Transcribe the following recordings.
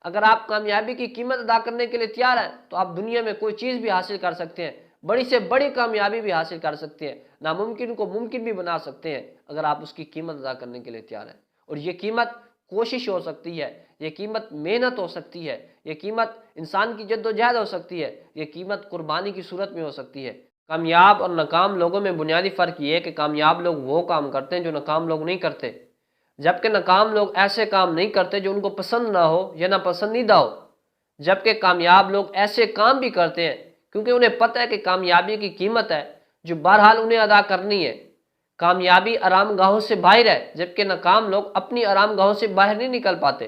اگر آپ کامیابی کی قیمت ادا کرنے کے لیے تیار ہیں تو آپ دنیا میں کوئی چیز بھی حاصل کر سکتے ہیں، بڑی سے بڑی کامیابی بھی حاصل کر سکتے ہیں، ناممکن کو ممکن بھی بنا سکتے ہیں اگر آپ اس کی قیمت ادا کرنے کے لیے تیار ہیں۔ اور یہ قیمت کوشش ہو سکتی ہے، یہ قیمت محنت ہو سکتی ہے، یہ قیمت انسان کی جد و جہد ہو سکتی ہے، یہ قیمت قربانی کی صورت میں ہو سکتی ہے۔ کامیاب اور ناکام لوگوں میں بنیادی فرق یہ ہے کہ کامیاب لوگ وہ کام کرتے ہیں جو ناکام لوگ نہیں کرتے، جبکہ ناکام لوگ ایسے کام نہیں کرتے جو ان کو پسند نہ ہو یا ناپسندیدہ ہو، جبکہ کامیاب لوگ ایسے کام بھی کرتے ہیں کیونکہ انہیں پتہ ہے کہ کامیابی کی قیمت ہے جو بہرحال انہیں ادا کرنی ہے۔ کامیابی آرام گاہوں سے باہر ہے، جبکہ ناکام لوگ اپنی آرام گاہوں سے باہر نہیں نکل پاتے۔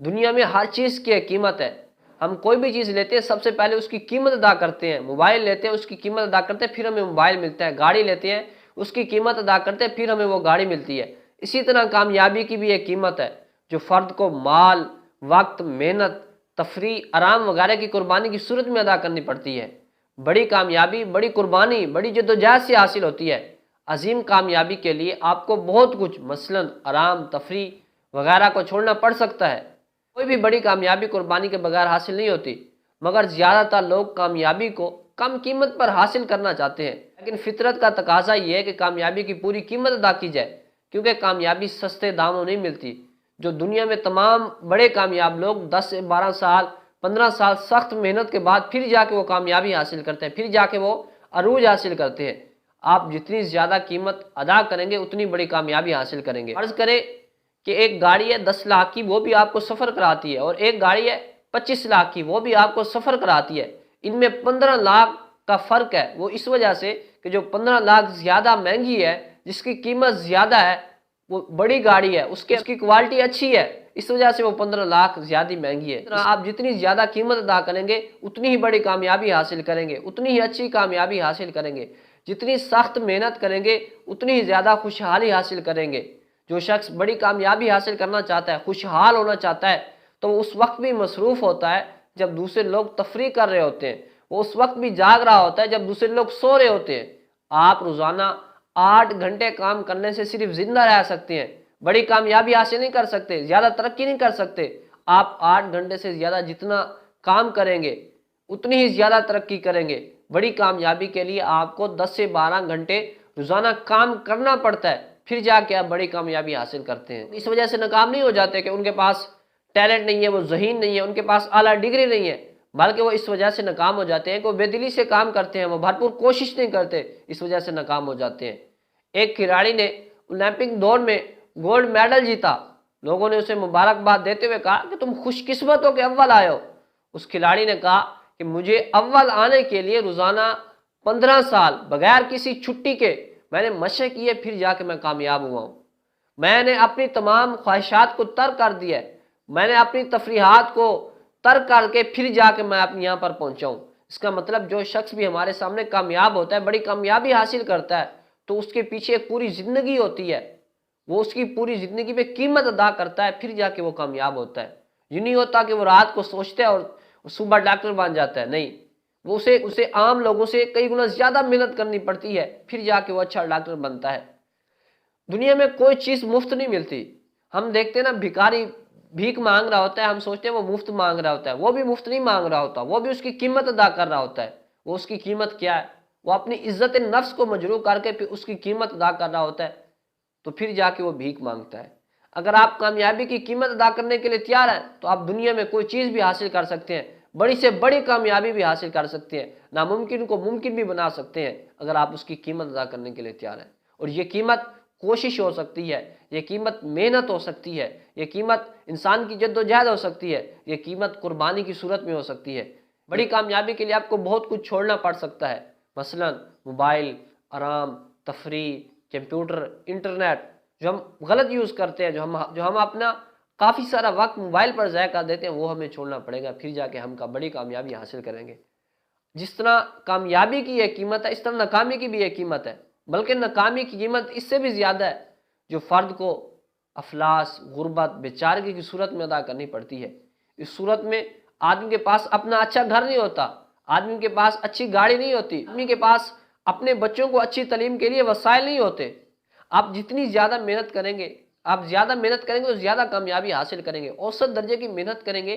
دنیا میں ہر چیز کی ایک قیمت ہے، ہم کوئی بھی چیز لیتے ہیں سب سے پہلے اس کی قیمت ادا کرتے ہیں، موبائل لیتے ہیں اس کی قیمت ادا کرتے ہیں پھر ہمیں موبائل ملتا ہے، گاڑی لیتے ہیں اس کی قیمت ادا کرتے ہیں پھر ہمیں وہ گاڑی ملتی ہے۔ اسی طرح کامیابی کی بھی ایک قیمت ہے جو فرد کو مال، وقت، محنت، تفریح، آرام وغیرہ کی قربانی کی صورت میں ادا کرنی پڑتی ہے۔ بڑی کامیابی بڑی قربانی، بڑی جدوجہد سے حاصل ہوتی ہے۔ عظیم کامیابی کے لیے آپ کو بہت کچھ مثلاً آرام، تفریح وغیرہ کو چھوڑنا پڑ سکتا ہے۔ کوئی بھی بڑی کامیابی قربانی کے بغیر حاصل نہیں ہوتی، مگر زیادہ تر لوگ کامیابی کو کم قیمت پر حاصل کرنا چاہتے ہیں۔ لیکن فطرت کا تقاضا یہ ہے کہ کامیابی کی پوری قیمت ادا کی جائے، کیونکہ کامیابی سستے داموں نہیں ملتی۔ جو دنیا میں تمام بڑے کامیاب لوگ 10 سے 12 سال 15 سال سخت محنت کے بعد پھر جا کے وہ کامیابی حاصل کرتے ہیں، پھر جا کے وہ عروج حاصل کرتے ہیں۔ آپ جتنی زیادہ قیمت ادا کریں گے اتنی بڑی کامیابی حاصل کریں گے۔ فرض کریں کہ ایک گاڑی ہے 10 لاکھ کی، وہ بھی آپ کو سفر کراتی ہے، اور ایک گاڑی ہے 25 لاکھ کی، وہ بھی آپ کو سفر کراتی ہے۔ ان میں 15 لاکھ کا فرق ہے، وہ اس وجہ سے کہ جو 15 لاکھ زیادہ مہنگی ہے، جس کی قیمت زیادہ ہے، وہ بڑی گاڑی ہے، اس کی کوالٹی اچھی ہے، اس وجہ سے وہ 15 لاکھ زیادہ مہنگی ہے۔ آپ جتنی زیادہ قیمت ادا کریں گے اتنی ہی بڑی کامیابی حاصل کریں گے، اتنی ہی اچھی کامیابی حاصل کریں گے۔ جتنی سخت محنت کریں گے اتنی ہی زیادہ خوشحالی حاصل کریں گے۔ جو شخص بڑی کامیابی حاصل کرنا چاہتا ہے، خوشحال ہونا چاہتا ہے، تو وہ اس وقت بھی مصروف ہوتا ہے جب دوسرے لوگ تفریح کر رہے ہوتے ہیں، وہ اس وقت بھی جاگ رہا ہوتا ہے جب دوسرے لوگ سو رہے ہوتے ہیں۔ آپ روزانہ 8 گھنٹے کام کرنے سے صرف زندہ رہ سکتے ہیں، بڑی کامیابی حاصل نہیں کر سکتے، زیادہ ترقی نہیں کر سکتے۔ آپ 8 گھنٹے سے زیادہ جتنا کام کریں گے اتنی ہی زیادہ ترقی کریں گے۔ بڑی کامیابی کے لیے آپ کو 10 سے 12 گھنٹے روزانہ کام کرنا پڑتا ہے، پھر جا کے آپ بڑی کامیابی حاصل کرتے ہیں۔ اس وجہ سے ناکام نہیں ہو جاتے کہ ان کے پاس ٹیلنٹ نہیں ہے، وہ ذہین نہیں ہے، ان کے پاس اعلیٰ ڈگری نہیں ہے، بلکہ وہ اس وجہ سے ناکام ہو جاتے ہیں کہ وہ بے دلی سے کام کرتے ہیں، وہ بھرپور کوشش نہیں کرتے، اس وجہ سے ناکام ہو جاتے ہیں۔ ایک کھلاڑی نے اولمپک دوڑ میں گولڈ میڈل جیتا، لوگوں نے اسے مبارکباد دیتے ہوئے کہا کہ تم خوش قسمت ہو کہ اول آئے ہو۔ اس کھلاڑی نے کہا کہ مجھے اول آنے کے لیے روزانہ 15 سال بغیر کسی چھٹی کے میں نے مشق کی ہے، پھر جا کے میں کامیاب ہوا ہوں۔ میں نے اپنی تمام خواہشات کو ترک کر دیا ہے، میں نے اپنی تفریحات کو ترک کر کے پھر جا کے میں اپنے یہاں پر پہنچا ہوں۔ اس کا مطلب جو شخص بھی ہمارے سامنے کامیاب ہوتا ہے، بڑی کامیابی حاصل کرتا ہے، تو اس کے پیچھے ایک پوری زندگی ہوتی ہے، وہ اس کی پوری زندگی میں قیمت ادا کرتا ہے، پھر جا کے وہ کامیاب ہوتا ہے۔ یہ نہیں ہوتا کہ وہ رات کو سوچتا ہے اور صبح ڈاکٹر بن جاتا ہے، نہیں، وہ اسے عام لوگوں سے کئی گنا زیادہ محنت کرنی پڑتی ہے، پھر جا کے وہ اچھا ڈاکٹر بنتا ہے۔ دنیا میں کوئی چیز مفت نہیں ملتی۔ ہم دیکھتے ہیں نا، بھکاری بھیک مانگ رہا ہوتا ہے، ہم سوچتے ہیں وہ مفت مانگ رہا ہوتا ہے، وہ بھی مفت نہیں مانگ رہا ہوتا، وہ بھی اس کی قیمت ادا کر رہا ہوتا ہے۔ وہ اس کی قیمت کیا ہے؟ وہ اپنی عزت نفس کو مجروح کر کے پھر اس کی قیمت ادا کر رہا ہوتا ہے، تو پھر جا کے وہ بھیک مانگتا ہے۔ اگر آپ کامیابی کی قیمت ادا کرنے کے لیے تیار ہیں تو آپ دنیا میں کوئی چیز بھی حاصل کر سکتے ہیں، بڑی سے بڑی کامیابی بھی حاصل کر سکتے ہیں، ناممکن کو ممکن بھی بنا سکتے ہیں اگر آپ اس کی قیمت ادا کرنے کے لیے تیار ہیں۔ اور یہ قیمت کوشش ہو سکتی ہے، یہ قیمت محنت ہو سکتی ہے، یہ قیمت انسان کی جد و جہد ہو سکتی ہے، یہ قیمت قربانی کی صورت میں ہو سکتی ہے۔ بڑی کامیابی کے لیے آپ کو بہت کچھ چھوڑنا پڑ سکتا ہے، مثلا موبائل، آرام، تفریح، کمپیوٹر، انٹرنیٹ، جو ہم غلط یوز کرتے ہیں، جو ہم اپنا کافی سارا وقت موبائل پر ضائع کر دیتے ہیں، وہ ہمیں چھوڑنا پڑے گا، پھر جا کے ہم بڑی کامیابی حاصل کریں گے۔ جس طرح کامیابی کی ایک قیمت ہے، اس طرح ناکامی کی بھی ایک قیمت ہے، بلکہ ناکامی کی قیمت اس سے بھی زیادہ ہے، جو فرد کو افلاس، غربت، بیچارگی کی صورت میں ادا کرنی پڑتی ہے۔ اس صورت میں آدمی کے پاس اپنا اچھا گھر نہیں ہوتا، آدمی کے پاس اچھی گاڑی نہیں ہوتی، آدمی کے پاس اپنے بچوں کو اچھی تعلیم کے لیے وسائل نہیں ہوتے۔ آپ جتنی زیادہ محنت کریں گے، آپ زیادہ محنت کریں گے تو زیادہ کامیابی حاصل کریں گے۔ اوسط درجے کی محنت کریں گے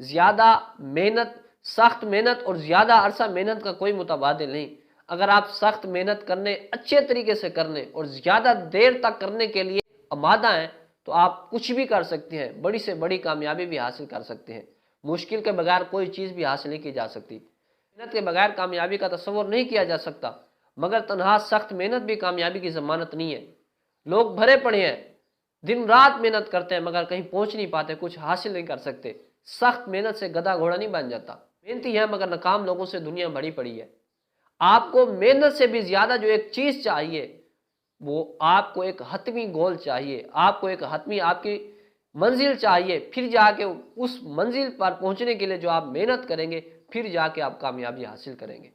زیادہ محنت، سخت محنت اور زیادہ عرصہ محنت کا کوئی متبادل نہیں۔ اگر آپ سخت محنت کرنے، اچھے طریقے سے کرنے اور زیادہ دیر تک کرنے کے لیے آمادہ ہیں تو آپ کچھ بھی کر سکتے ہیں، بڑی سے بڑی کامیابی بھی حاصل کر سکتے ہیں۔ مشکل کے بغیر کوئی چیز بھی حاصل نہیں کی جا سکتی۔ محنت کے بغیر کامیابی کا تصور نہیں کیا جا سکتا، مگر تنہا سخت محنت بھی کامیابی کی ضمانت نہیں ہے۔ لوگ بھرے پڑے ہیں، دن رات محنت کرتے ہیں مگر کہیں پہنچ نہیں پاتے، کچھ حاصل نہیں کر سکتے۔ سخت محنت سے گدھا گھوڑا نہیں بن جاتا۔ محنتی ہے مگر ناکام لوگوں سے دنیا بھری پڑی ہے۔ آپ کو محنت سے بھی زیادہ جو ایک چیز چاہیے، وہ آپ کو ایک حتمی گول چاہیے، آپ کو ایک حتمی آپ کی منزل چاہیے، پھر جا کے اس منزل پر پہنچنے کے لیے جو آپ محنت کریں گے، پھر جا کے آپ کامیابی حاصل کریں گے۔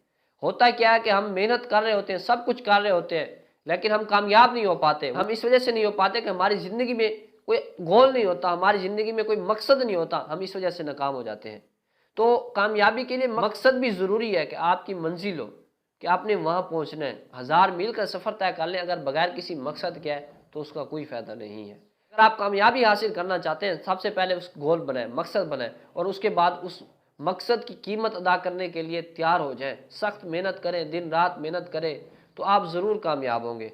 ہوتا کیا ہے کہ ہم محنت کر رہے ہوتے ہیں، سب کچھ کر رہے ہوتے ہیں، لیکن ہم کامیاب نہیں ہو پاتے۔ ہم اس وجہ سے نہیں ہو پاتے کہ ہماری زندگی میں کوئی گول نہیں ہوتا، ہماری زندگی میں کوئی مقصد نہیں ہوتا، ہم اس وجہ سے ناکام ہو جاتے ہیں۔ تو کامیابی کے لیے مقصد بھی ضروری ہے کہ آپ کی منزل ہو، کہ آپ نے وہاں پہنچنا ہے۔ 1000 میل کا سفر طے کر لیں، اگر بغیر کسی مقصد کے ہے تو اس کا کوئی فائدہ نہیں ہے۔ اگر آپ کامیابی حاصل کرنا چاہتے ہیں، سب سے پہلے اس گول بنائیں، مقصد بنائیں، اور اس کے بعد اس مقصد کی قیمت ادا کرنے کے لیے تیار ہو جائیں، سخت محنت کریں، دن رات محنت کریں، تو آپ ضرور کامیاب ہوں گے۔